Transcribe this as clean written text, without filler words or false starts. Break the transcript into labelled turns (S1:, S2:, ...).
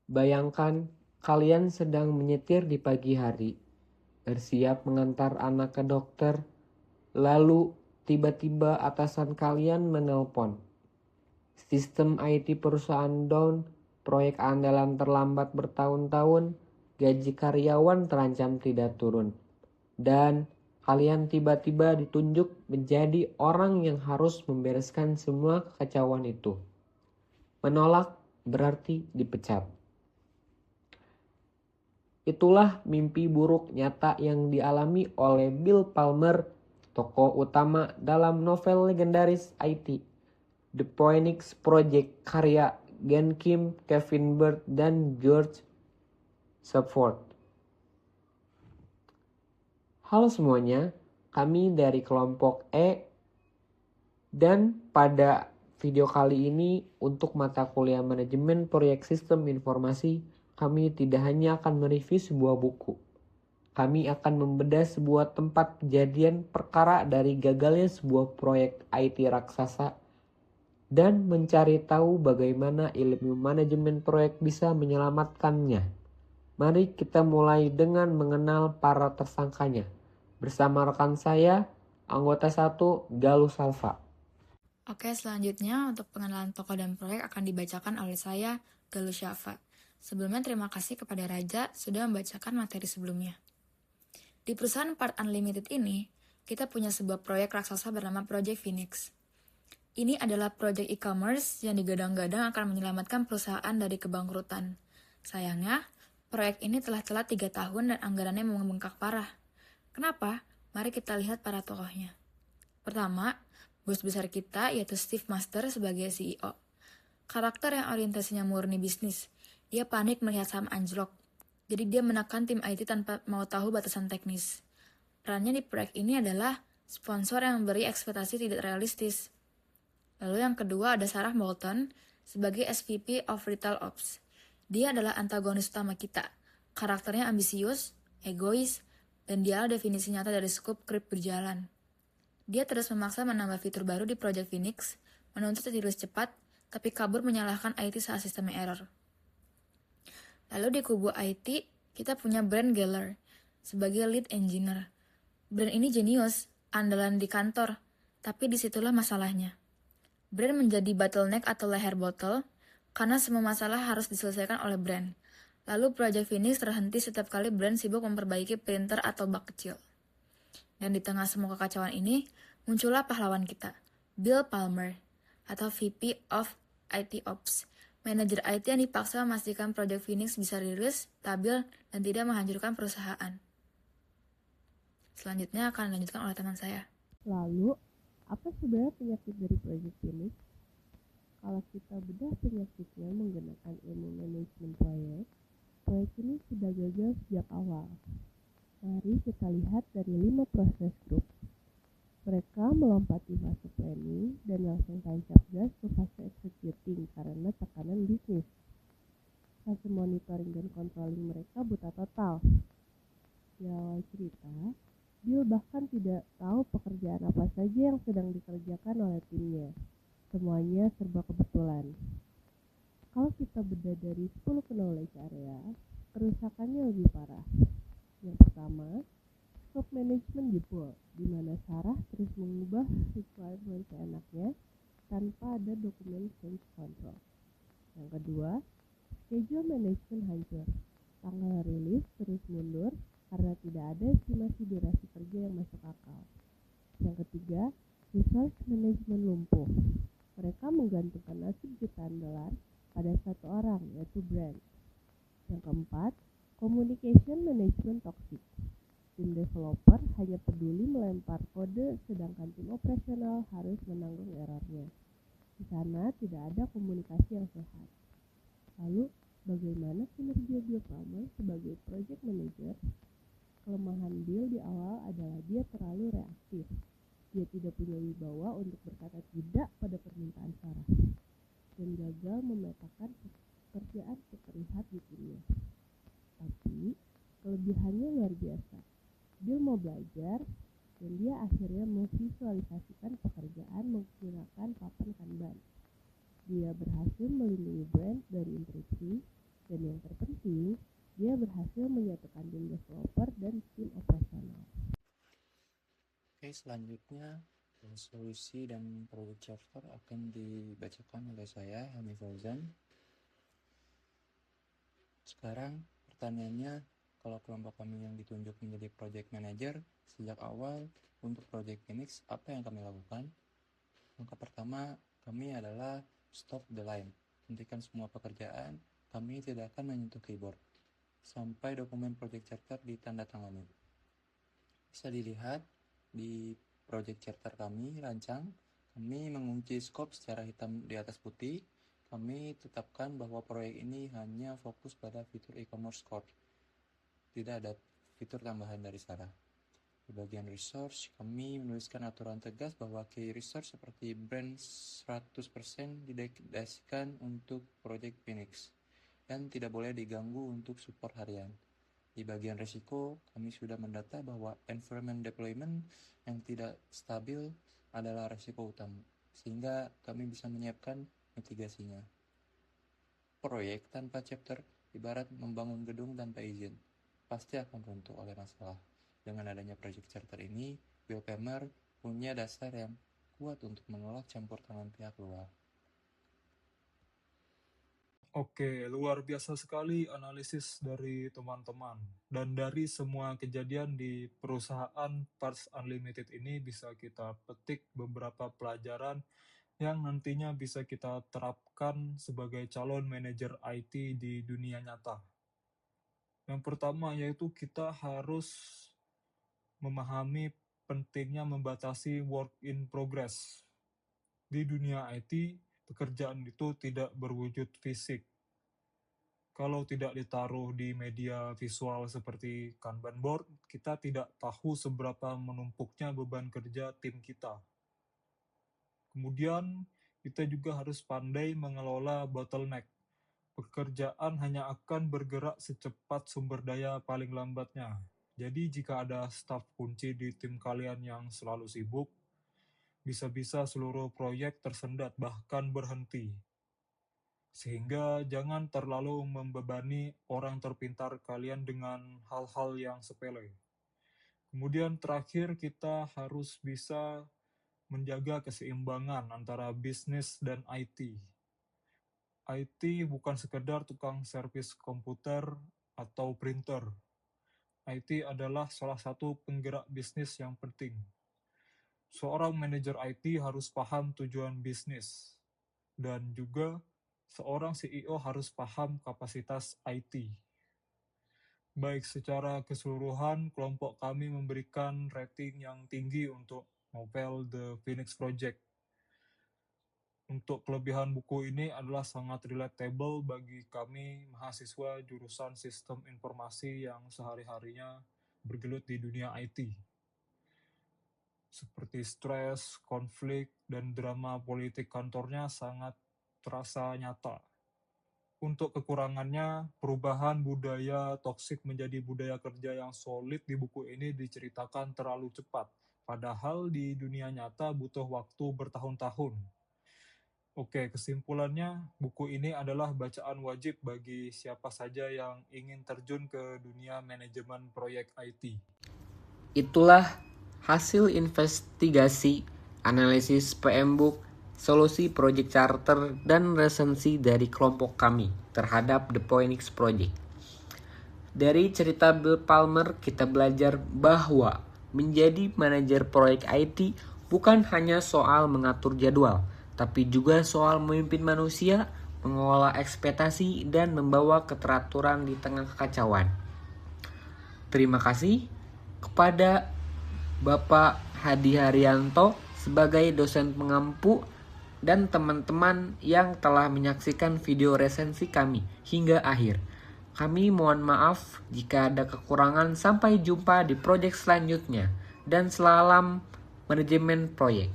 S1: Bayangkan kalian sedang menyetir di pagi hari, bersiap mengantar anak ke dokter, lalu tiba-tiba atasan kalian menelpon. Sistem IT perusahaan down, proyek andalan terlambat bertahun-tahun, gaji karyawan terancam tidak turun. Dan kalian tiba-tiba ditunjuk menjadi orang yang harus membereskan semua kekacauan itu. Menolak berarti dipecat. Itulah mimpi buruk nyata yang dialami oleh Bill Palmer, tokoh utama dalam novel legendaris IT, The Phoenix Project karya Gen Kim, Kevin Bird, dan George Shepard. Halo semuanya, kami dari kelompok E dan pada video kali ini untuk mata kuliah manajemen proyek sistem informasi, kami tidak hanya akan mereview sebuah buku. Kami akan membedah sebuah tempat kejadian perkara dari gagalnya sebuah proyek IT raksasa dan mencari tahu bagaimana ilmu manajemen proyek bisa menyelamatkannya. Mari kita mulai dengan mengenal para tersangkanya. Bersama rekan saya, anggota 1 Galuh Salva.
S2: Oke, selanjutnya untuk pengenalan tokoh dan proyek akan dibacakan oleh saya, Galuh Syafa. Sebelumnya terima kasih kepada Raja sudah membacakan materi sebelumnya. Di perusahaan Part Unlimited ini, kita punya sebuah proyek raksasa bernama Project Phoenix. Ini adalah proyek e-commerce yang digadang-gadang akan menyelamatkan perusahaan dari kebangkrutan. Sayangnya, proyek ini telah telat 3 tahun dan anggarannya membengkak parah. Kenapa? Mari kita lihat para tokohnya. Pertama, bos besar kita yaitu Steve Master sebagai CEO. Karakter yang orientasinya murni bisnis. Dia panik melihat saham anjlok. Jadi dia menekan tim IT tanpa mau tahu batasan teknis. Perannya di proyek ini adalah sponsor yang memberi ekspektasi tidak realistis. Lalu yang kedua ada Sarah Bolton sebagai SVP of Retail Ops. Dia adalah antagonis utama kita. Karakternya ambisius, egois, dan dia definisi nyata dari skup krip berjalan. Dia terus memaksa menambah fitur baru di Project Phoenix, menuntut rilis cepat, tapi kabur menyalahkan IT saat sistemnya error. Lalu di kubu IT, kita punya Brent Geller sebagai lead engineer. Brent ini jenius, andalan di kantor, tapi disitulah masalahnya. Brent menjadi bottleneck atau leher botol, karena semua masalah harus diselesaikan oleh Brent. Lalu Project Phoenix terhenti setiap kali Brent sibuk memperbaiki printer atau bug kecil. Dan di tengah semua kekacauan ini, muncullah pahlawan kita, Bill Palmer, atau VP of IT Ops, manajer IT yang dipaksa memastikan Project Phoenix bisa rilis, stabil, dan tidak menghancurkan perusahaan. Selanjutnya akan dilanjutkan oleh teman saya.
S3: Lalu, apa sebenarnya penyakit dari Project Phoenix? Kalau kita bedah penyakitnya menggunakan ilmu manajemen proyek ini sudah gagal sejak awal. Mari kita lihat dari 5 proses grup. Mereka melompati fase planning dan langsung tancap gas ke fase executing karena tekanan bisnis. Fase monitoring dan controlling mereka buta total. Di awal cerita, Bill bahkan tidak tahu pekerjaan apa saja yang sedang dikerjakan oleh timnya. Semuanya serba kebetulan. Kalau kita bedah dari 10 knowledge area, kerusakannya lebih parah. Yang pertama, scope management jebol, di mana Sarah terus mengubah requirement seenaknya tanpa ada dokumen change control. Yang kedua, schedule management hancur. Tanggal rilis terus mundur karena tidak ada estimasi durasi kerja yang masuk akal. Yang ketiga, resource management lumpuh. Mereka menggantungkan nasib jutaan dolar pada satu orang, yaitu Brent. Yang keempat, communication management toxic. Tim developer hanya peduli melempar kode, sedangkan tim operasional harus menanggung errornya. Di sana tidak ada komunikasi yang sehat. Lalu, bagaimana kinerja Bill Palmer sebagai project manager? Kelemahan Bill di awal adalah dia terlalu reaktif. Dia tidak punya wibawa untuk berkata tidak pada permintaan Sarah dan gagal memetakan pekerjaan terlihat di timnya. Tapi, kelebihannya luar biasa. Bill mau belajar dan dia akhirnya memvisualisasikan pekerjaan menggunakan papan Kanban. Dia berhasil melindungi Brent dari interupsi dan yang
S4: Selanjutnya, solusi dan project charter akan dibacakan oleh saya, Helmi Fauzan. Sekarang pertanyaannya, kalau kelompok kami yang ditunjuk menjadi project manager, sejak awal untuk project Phoenix, apa yang kami lakukan? Langkah pertama, kami adalah stop the line. Hentikan semua pekerjaan, kami tidak akan menyentuh keyboard sampai dokumen project charter ditandatangani. Bisa dilihat di project charter kami rancang, kami mengunci scope secara hitam di atas putih. Kami tetapkan bahwa proyek ini hanya fokus pada fitur e-commerce core. Tidak ada fitur tambahan dari Sarah. Di bagian resource, kami menuliskan aturan tegas bahwa key resource seperti brand 100% didedikasikan untuk Project Phoenix dan tidak boleh diganggu untuk support harian. Di bagian risiko, kami sudah mendata bahwa environment deployment yang tidak stabil adalah risiko utama, sehingga kami bisa menyiapkan mitigasinya. Proyek tanpa chapter ibarat membangun gedung tanpa izin, pasti akan runtuh oleh masalah. Dengan adanya project charter ini, Bill Pemmer punya dasar yang kuat untuk menolak campur tangan pihak luar.
S5: Oke, luar biasa sekali analisis dari teman-teman. Dan dari semua kejadian di perusahaan Parts Unlimited ini bisa kita petik beberapa pelajaran yang nantinya bisa kita terapkan sebagai calon manajer IT di dunia nyata. Yang pertama yaitu kita harus memahami pentingnya membatasi work in progress. Di dunia IT, pekerjaan itu tidak berwujud fisik. Kalau tidak ditaruh di media visual seperti Kanban board, kita tidak tahu seberapa menumpuknya beban kerja tim kita. Kemudian, kita juga harus pandai mengelola bottleneck. Pekerjaan hanya akan bergerak secepat sumber daya paling lambatnya. Jadi jika ada staf kunci di tim kalian yang selalu sibuk, bisa-bisa seluruh proyek tersendat bahkan berhenti. Sehingga jangan terlalu membebani orang terpintar kalian dengan hal-hal yang sepele. Kemudian terakhir kita harus bisa menjaga keseimbangan antara bisnis dan IT. IT bukan sekedar tukang servis komputer atau printer. IT adalah salah satu penggerak bisnis yang penting. Seorang manajer IT harus paham tujuan bisnis. Dan juga seorang CEO harus paham kapasitas IT. Baik, secara keseluruhan, kelompok kami memberikan rating yang tinggi untuk novel The Phoenix Project. Untuk kelebihan buku ini adalah sangat relatable bagi kami mahasiswa jurusan sistem informasi yang sehari-harinya bergelut di dunia IT. Seperti stres, konflik, dan drama politik kantornya sangat terasa nyata. Untuk kekurangannya, perubahan budaya toksik menjadi budaya kerja yang solid di buku ini diceritakan terlalu cepat, padahal di dunia nyata butuh waktu bertahun-tahun. Oke, kesimpulannya, buku ini adalah bacaan wajib bagi siapa saja yang ingin terjun ke dunia manajemen proyek IT.
S1: Itulah hasil investigasi, analisis PM Book, solusi project charter, dan resensi dari kelompok kami terhadap The Phoenix Project. Dari cerita Bill Palmer, kita belajar bahwa menjadi manajer proyek IT bukan hanya soal mengatur jadwal, tapi juga soal memimpin manusia, mengelola ekspektasi, dan membawa keteraturan di tengah kekacauan. Terima kasih kepada Bapak Hadi Haryanto sebagai dosen pengampu dan teman-teman yang telah menyaksikan video resensi kami hingga akhir. Kami mohon maaf jika ada kekurangan. Sampai jumpa di proyek selanjutnya dan salam manajemen proyek.